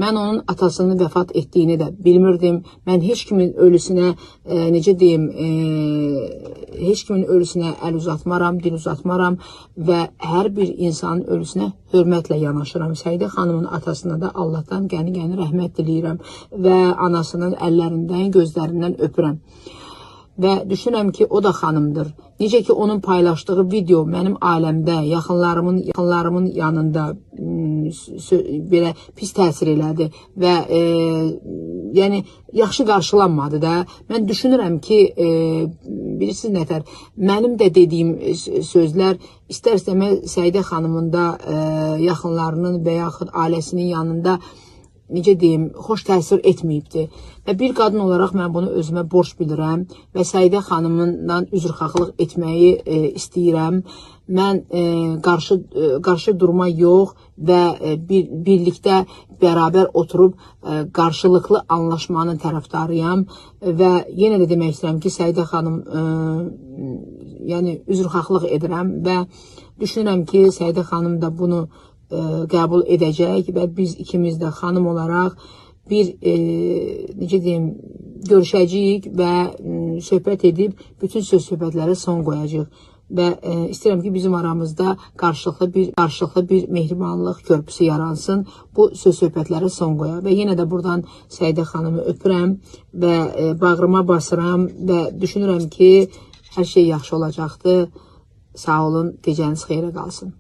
Mən onun atasının vəfat etdiyini də bilmirdim. Mən heç kimin ölüsünə, necə deyim, heç kimin ölüsünə əl uzatmaram, dil uzatmaram və hər bir insanın ölüsünə hörmətlə yanaşıram. Səidə xanımın atasına da Allahdan qəni-qəni rəhmət diləyirəm və anasının əllərindən, gözlərindən öpürəm. Və düşünürəm ki, o da xanımdır. Necə ki, onun paylaşdığı video mənim ailəmdə, yaxınlarımın yanında belə pis təsir elədi və yəni, yaxşı qarşılanmadı da. Mən düşünürəm ki, bilirsiniz nətər, mənim də dediyim sözlər istər-istəməz Səidə xanımın da yaxınlarının və yaxud ailəsinin yanında necə deyim, xoş təsir etməyibdir. Və bir qadın olaraq mən bunu özümə borc bilirəm və Səidə xanımdan üzrxahlıq etməyi istəyirəm. Mən qarşı durma yox və birlikdə bərabər oturub qarşılıqlı anlaşmanın tərəfdarıyam və yenə də demək istəyirəm ki, Səidə xanım, yəni üzrxahlıq edirəm və düşünürəm ki, Səidə xanım da bunu qəbul edəcək və biz ikimiz də xanım olaraq bir, necə deyim, görüşəcəyik və söhbət edib bütün söz-söhbətlərə son qoyacaq. Və istəyirəm ki, bizim aramızda qarşılıqlı bir mehribanlıq körpüsü yaransın, bu söz-söhbətlərə son qoyaq. Və yenə də buradan Səidə xanımı öpürəm və bağrıma basıram və düşünürəm ki, hər şey yaxşı olacaqdır. Sağ olun, gecəniz xeyrə qalsın.